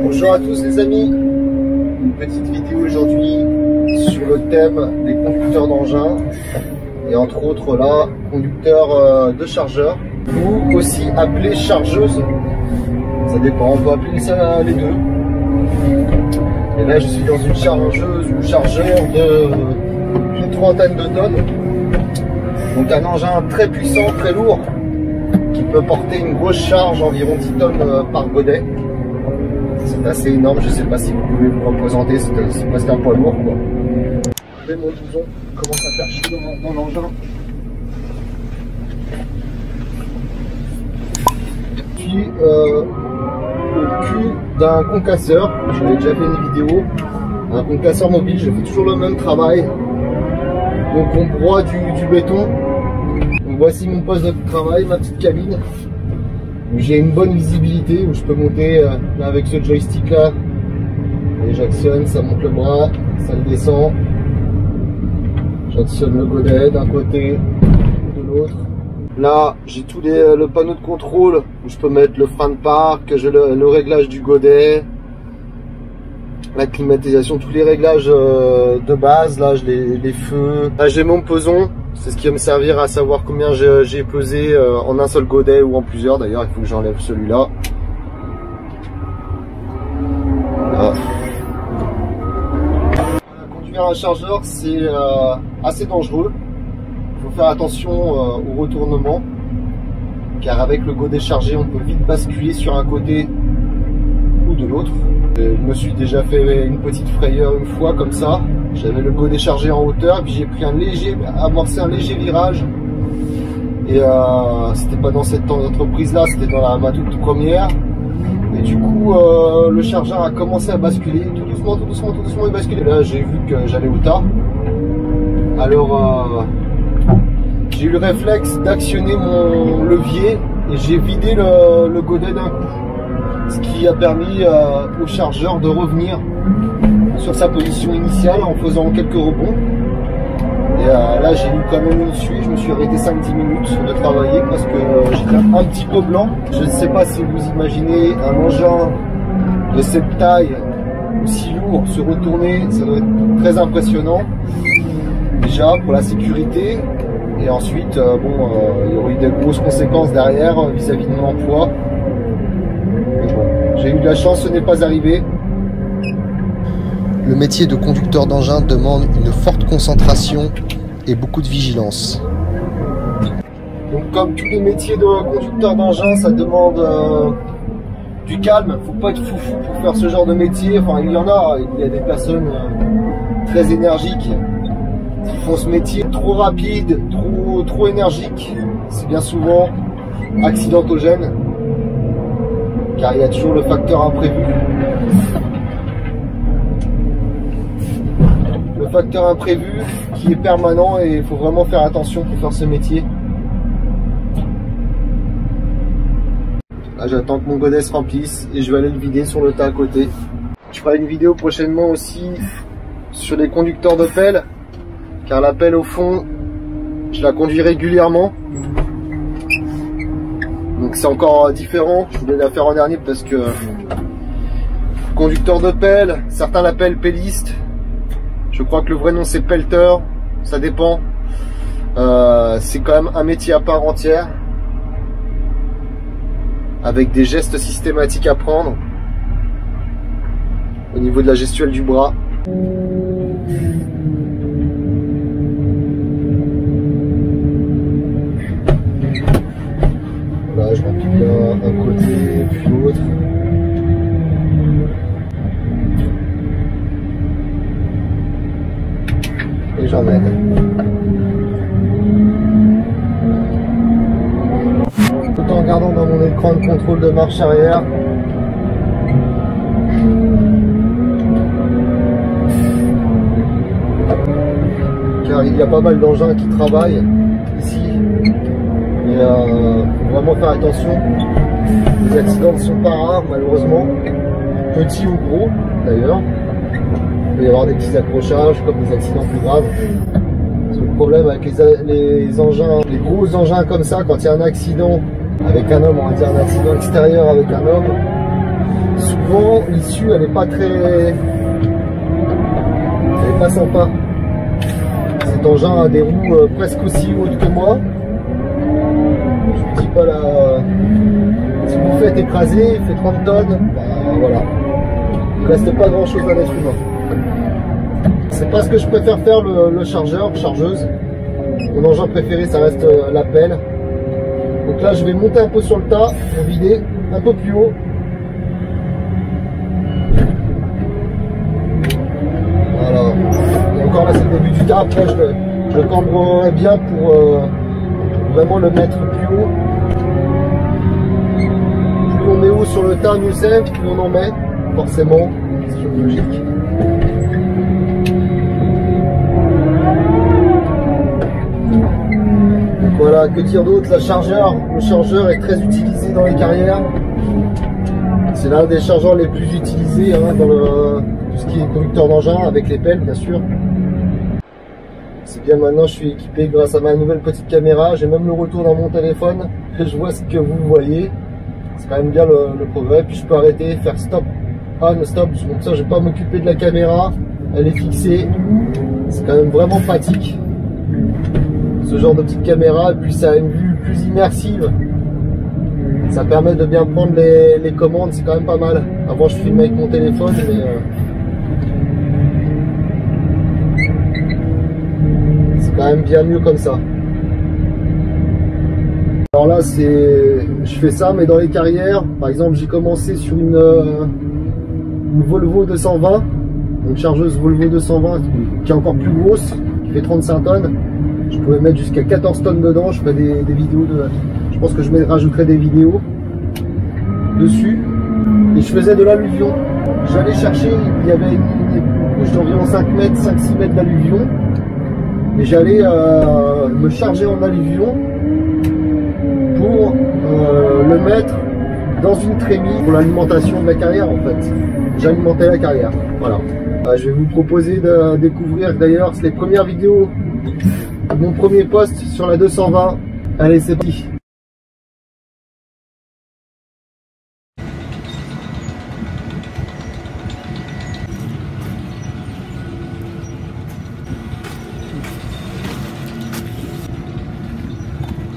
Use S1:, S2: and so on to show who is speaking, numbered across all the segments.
S1: Bonjour à tous les amis, une petite vidéo aujourd'hui sur le thème des conducteurs d'engins et entre autres là, conducteurs de chargeurs ou aussi appelés chargeuses, ça dépend, on peut appeler ça les deux. Et là je suis dans une chargeuse ou chargeur d'une trentaine de tonnes, donc un engin très puissant, très lourd qui peut porter une grosse charge, environ 10 tonnes par godet. C'est assez énorme, je ne sais pas si vous pouvez vous représenter, c'est presque un poids lourd quoi. Je mets mon blouson, commence à faire chier dans l'engin. Puis au cul d'un concasseur, j'avais déjà fait une vidéo, un concasseur mobile, je fais toujours le même travail. Donc on broie du béton. Donc voici mon poste de travail, ma petite cabine. J'ai une bonne visibilité où je peux monter là, avec ce joystick là et j'actionne, ça monte le bras, ça le descend, j'actionne le godet d'un côté ou de l'autre. Là j'ai tout le panneau de contrôle où je peux mettre le frein de parc, j'ai le réglage du godet, la climatisation, tous les réglages de base. Là j'ai les feux, là j'ai mon peson. C'est ce qui va me servir à savoir combien j'ai pesé en un seul godet ou en plusieurs. D'ailleurs, il faut que j'enlève celui-là. Voilà. Conduire un chargeur, c'est assez dangereux. Il faut faire attention au retournement, car avec le godet chargé, on peut vite basculer sur un côté ou de l'autre. Je me suis déjà fait une petite frayeur une fois comme ça. J'avais le godet chargé en hauteur, puis j'ai pris amorcé un léger virage. Et c'était pas dans cette entreprise là, c'était dans ma toute première. Et du coup, le chargeur a commencé à basculer, tout doucement, il basculait. Là, j'ai vu que j'allais au tas. Alors, j'ai eu le réflexe d'actionner mon levier et j'ai vidé le godet d'un coup. Ce qui a permis au chargeur de revenir sur sa position initiale en faisant quelques rebonds. Et là j'ai eu quand même une suite, je me suis arrêté 5-10 minutes de travailler parce que j'étais un petit peu blanc. Je ne sais pas si vous imaginez un engin de cette taille aussi lourd se retourner, ça doit être très impressionnant déjà pour la sécurité, et ensuite il y aurait eu des grosses conséquences derrière vis-à-vis de mon emploi. J'ai eu de la chance, ce n'est pas arrivé. Le métier de conducteur d'engin demande une forte concentration et beaucoup de vigilance. Donc comme tous les métiers de conducteur d'engin, ça demande du calme. Faut pas être foufou pour faire ce genre de métier. Enfin, il y en a des personnes très énergiques qui font ce métier trop rapide, trop énergique. C'est bien souvent accidentogène, car il y a toujours le facteur imprévu. Le facteur imprévu qui est permanent et il faut vraiment faire attention pour faire ce métier. Là j'attends que mon godet se remplisse et je vais aller le vider sur le tas à côté. Je ferai une vidéo prochainement aussi sur les conducteurs de pelle, car la pelle au fond je la conduis régulièrement. Donc c'est encore différent, je voulais la faire en dernier parce que conducteur de pelle, certains l'appellent pelliste. Je crois que le vrai nom c'est pelleteur, ça dépend. C'est quand même un métier à part entière, avec des gestes systématiques à prendre au niveau de la gestuelle du bras. Là, je remplis bien un côté puis l'autre. Et j'emmène. Tout en regardant dans mon écran de contrôle de marche arrière. Car il y a pas mal d'engins qui travaillent ici. Et faut vraiment faire attention. Les accidents ne sont pas rares malheureusement. Petits ou gros d'ailleurs. Il peut y avoir des petits accrochages comme des accidents plus graves. Parce que le problème avec les engins, les gros engins comme ça, quand il y a un accident avec un homme, on va dire un accident extérieur avec un homme, souvent vent, l'issue elle est pas très... Elle est pas sympa. Cet engin a des roues presque aussi hautes que moi. Je vous dis pas là... Si vous vous faites écraser, il fait 30 tonnes, bah voilà. Il ne reste pas grand chose à l'être humain. C'est pas ce que je préfère faire le chargeur, chargeuse. Mon engin préféré ça reste la pelle. Donc là je vais monter un peu sur le tas pour vider un peu plus haut. Voilà. Et encore là c'est le début du tas, après je le cambrerai bien pour vraiment le mettre plus haut. Plus on met haut sur le tas, mieux c'est, plus on en met, forcément, c'est logique. Voilà, que dire d'autre, le chargeur est très utilisé dans les carrières. C'est l'un des chargeurs les plus utilisés hein, dans tout ce qui est conducteur d'engin, avec les pelles bien sûr. C'est bien, maintenant je suis équipé grâce à ma nouvelle petite caméra, j'ai même le retour dans mon téléphone, je vois ce que vous voyez. C'est quand même bien le progrès, puis je peux arrêter, faire stop, on, stop, donc ça je vais pas m'occuper de la caméra, elle est fixée, c'est quand même vraiment pratique. Ce genre de petite caméra, et puis ça a une vue plus immersive. Ça permet de bien prendre les commandes, c'est quand même pas mal. Avant je filmais avec mon téléphone, mais c'est quand même bien mieux comme ça. Alors là je fais ça, mais dans les carrières, par exemple j'ai commencé sur une Volvo 220, une chargeuse Volvo 220 qui est encore plus grosse, qui fait 35 tonnes. Je pouvais mettre jusqu'à 14 tonnes dedans, je ferai des vidéos je pense que je rajouterai des vidéos dessus. Et je faisais de l'alluvion. J'allais chercher, il y avait une couche d'environ 5 mètres, 5-6 mètres d'alluvion. Et j'allais me charger en alluvion pour le mettre dans une trémie pour l'alimentation de la carrière en fait. J'alimentais la carrière, voilà. Je vais vous proposer de découvrir d'ailleurs les premières vidéos. Mon premier post sur la 220. Allez, c'est parti.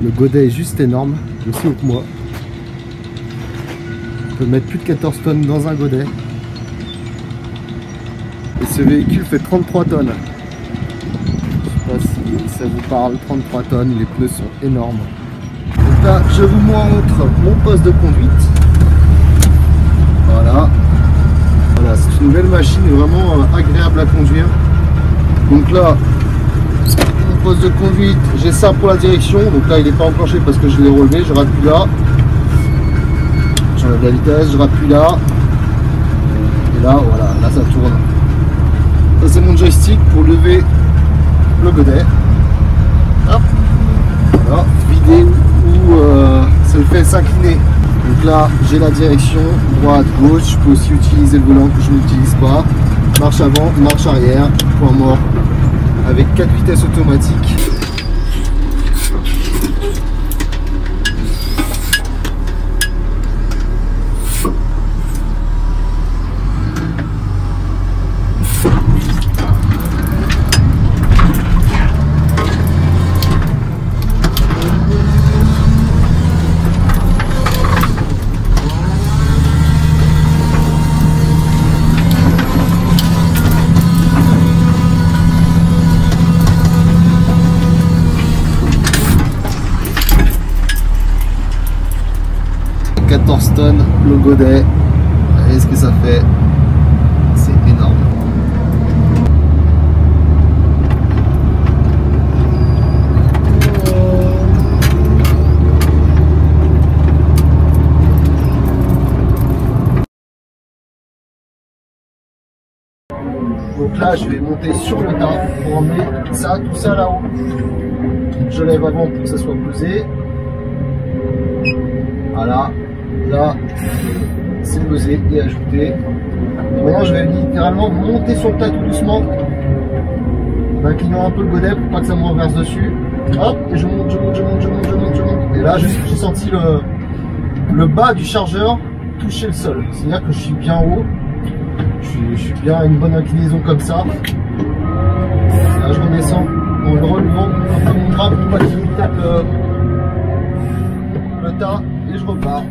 S1: Le godet est juste énorme, aussi haut que moi. On peut mettre plus de 14 tonnes dans un godet. Et ce véhicule fait 33 tonnes. Je sais pas si ça vous parle, 33 tonnes, les pneus sont énormes. Donc là, je vous montre mon poste de conduite. Voilà. Voilà, c'est une nouvelle machine, vraiment agréable à conduire. Donc là, mon poste de conduite, j'ai ça pour la direction. Donc là, il n'est pas enclenché parce que je l'ai relevé. Je rappuie là. J'enlève la vitesse, je rappuie là. Et là, voilà, là ça tourne. Ça c'est mon joystick pour lever le godet. Hop. Voilà, vider ou ça le fait s'incliner. Donc là j'ai la direction droite, gauche. Je peux aussi utiliser le volant que je n'utilise pas. Marche avant, marche arrière, point mort. Avec 4 vitesses automatiques. Tonnes le godet, voyez ce que ça fait, c'est énorme. Donc là je vais monter sur le tas pour emmener ça, tout ça là-haut. Je lève avant pour que ça soit pesé. Voilà. Là, c'est pesé et ajouté. Et maintenant, je vais littéralement monter sur le tas tout doucement, en inclinant un peu le godet pour pas que ça me renverse dessus. Hop, et je monte, je monte, je monte, je monte, je monte, je monte. Et là, j'ai senti le bas du chargeur toucher le sol. C'est-à-dire que je suis bien haut. Je suis bien à une bonne inclinaison comme ça. Là, je redescends en le relevant un peu mon drap pour pas qu'il me tape le tas et je repars.